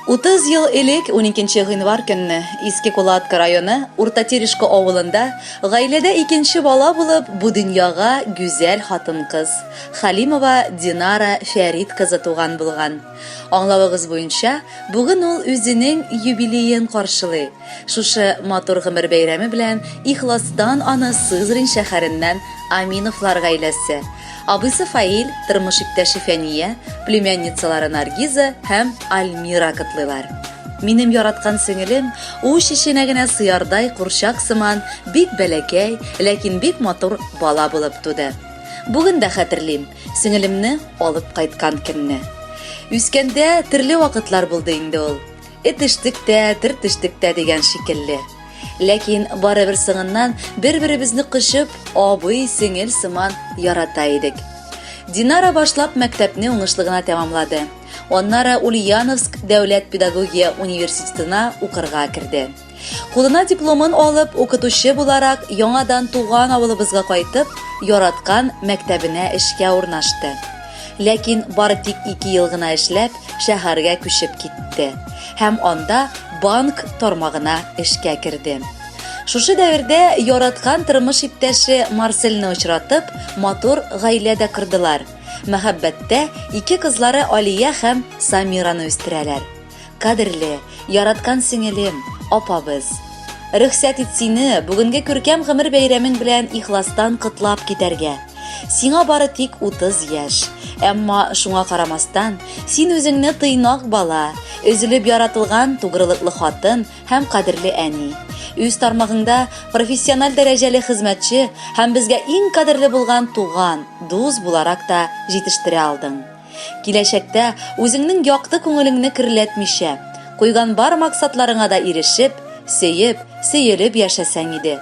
30 ел элек 12 гыйнвар көнне Иске Кулатка районы Урта-Терешко авылында гаиләдә икенче бала булып бу дөньяга гүзәл хатын-кыз Халимова Динара Фәрит кызы туган булган. Аңлавыгыз буенча, бүген ул үзенең юбилеен каршылый. Шушы матур гомер бәйрәме белән ихластан аны Сызрань шәһәреннән Аминовлар гаиләсе, абысы Фаил, тормыш иптәше Фәния, племянницалары Наргиза һәм Альмира котлыйлар. Минем яраткан сеңелем, у шешенә генә сыярдай курчак сыман, бик бәләкәй, ләкин бик матур бала булып туды. Бүген дә хәтерлим, сеңелемне алып кайткан көнне. Үскәндә төрле вакытлар булды инде ул. Этештек тә, тертештек тә дигән шикелле. Ләкин барыбер соңыннан бер-беребезне кышып, абый, сеңел сыман ярата идек. Динара башлап мәктәпне уңышлы гына тәмамлады. Аннары Ульяновск дәүләт педагогия университетына укырга керде. Кулына дипломын алып, укытучы буларак яңадан туган авылыбызга кайтып, яраткан мәктәбенә эшкә урнашты. Ләкин бары тик 2 ел гына эшләп, шәһәргә күчеп китте. Һәм анда банк тармагына эшкә керде. Шушы дәвердә яраткан тормыш иптәше Марселне очратып, матур гаиләдә кырдылар. Мәхәббәттә 2 кызлары Алия һәм Самираны үстерәләр. Кадерле, яраткан сеңелем, апабыз. Рөхсәт ит сине бүгенге күркәм гомер бәйрәмең белән ихластан котлап китәргә. Сиңа бары тик 30 яшь. Әмма шуңа карамастан, син үзеңне тыйнак бала, өзелеп яратылган тугрылыклы хатын һәм кадерле әни. Үз тармагыңда профессиональ дәрәҗәле хезмәтче һәм безгә иң кадерле булган туган, дус буларак та җитештерә алдың. Киләчәктә үзеңнең якты күңелеңне кирләтмичә, куйган бар максатларыңа да ирешеп, сөелеп яшәсәң иде.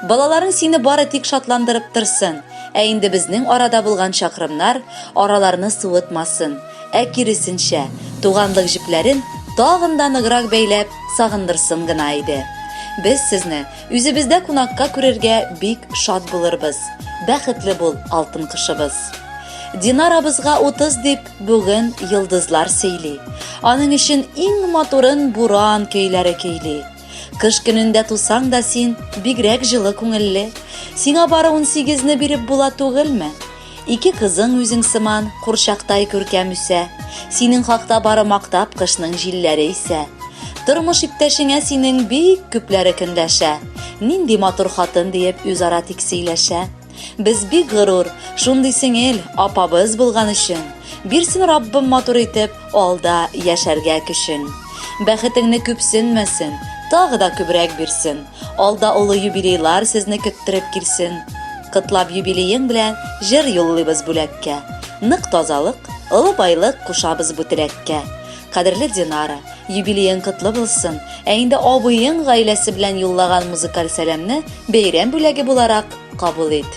Балаларың сине бары тик шатландырып торсын. Ә инде безнең арада булган чакрымнар араларны суытмасын. Ә киресенчә, туганлык җипләрен тагын да ныграк бәйләп сагындырсын гына иде. Без сезне үзебездә кунакка күрергә бик шат булырбыз. Бәхетле бул, алтын кышыбыз. Динарабызга 30 дип бүген йолдызлар сөйли. Аның өчен иң матурын буран көйләре көйли. Кыш көнендә тусаң да син бигрәк җылы күңелле. Сиңа бары 18-не биреп була түгелме? 2 кызың үзең сыман курчактай күркәм үсә. Синең хакта бары мактап кышның җилләре исә. Тормыш иптәшеңә синең бик күпләре көнләшә. Нинди матур хатын диеп үзара тик сөйләшә. Без бик горур, шундый сеңел, апабыз булган өчен. Бирсен Раббым матур итеп, алда яшәргә көчен. Бәхетеңне күпсенмәсен, тагы да күбрәк бирсен. Алда олы юбилейлар сезне көттереп килсен. Кытлап юбилеең белән җыр юллыйбыз бүләккә. Нык тазалык, олы байлык кушабыз бу теләккә. Кадерле Динара, юбилеең кытлы булсын. Ә инде абыең гаиләсе белән юллаган музыкаль сәламне бәйрәм бүләге буларак кабул ит.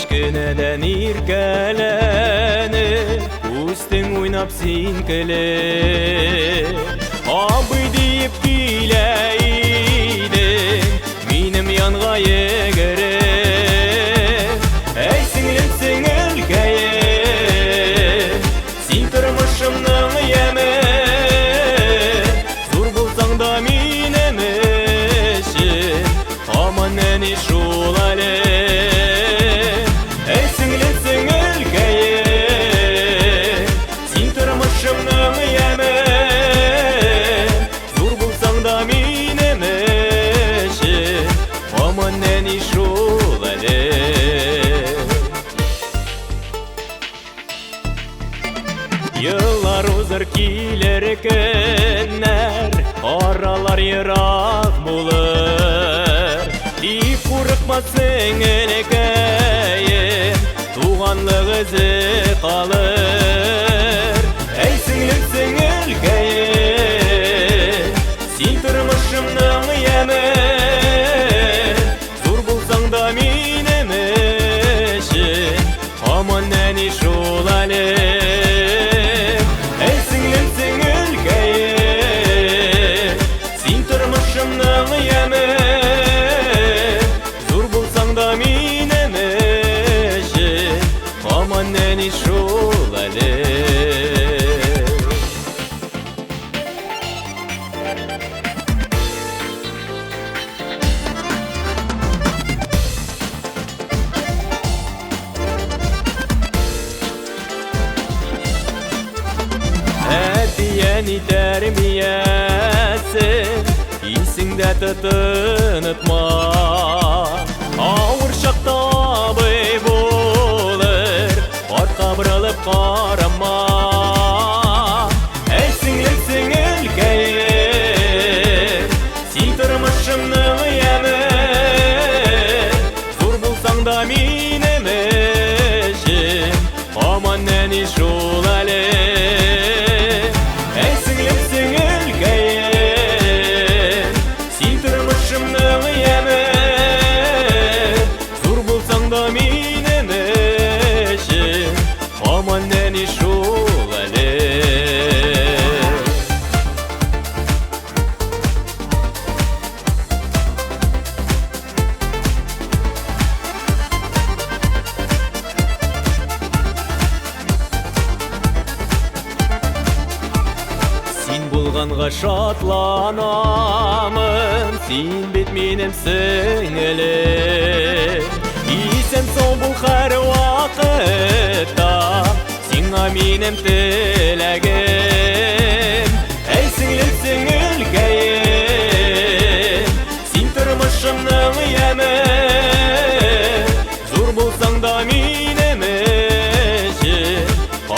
Кенәдән иркәләнеп, үстең уйнап син көлеп. Абый диеп килә идең, минем янга йөгереп. Әй сеңлем, сеңелкәем, син тормышымның яме. Зур булсаң да минем өчен, һаман әни шул әле. Yıllar uzar kiler kөннәр, аралар ерак булыр. Дип курыкма сеңелкәем, туганлык эзе калыр. Әй сеңлем, сеңелкәем, син тормышымның яме. Зур булсаң да минем өчен, шул әле. Әтиян тәрбиясен исеңдә тотынытма, авыр чакта абый булыр, артка борылып карама. Әй сеңлек сеңелкәем, син тормышымның яме, зур булсаң да минем өчен, аман нәни шул әле. Син булганга шатланамын, син бит минем сеңелем. Исән сау бул һәр вакытта, сиңа минем теләгем. Әй сеңлек сеңелкәем, син тормышымның яме, зур булсаң да минем өчен,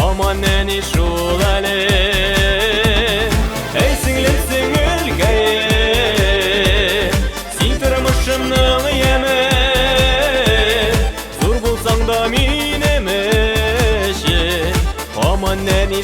аман нәни шул әле. Mineme, aman neni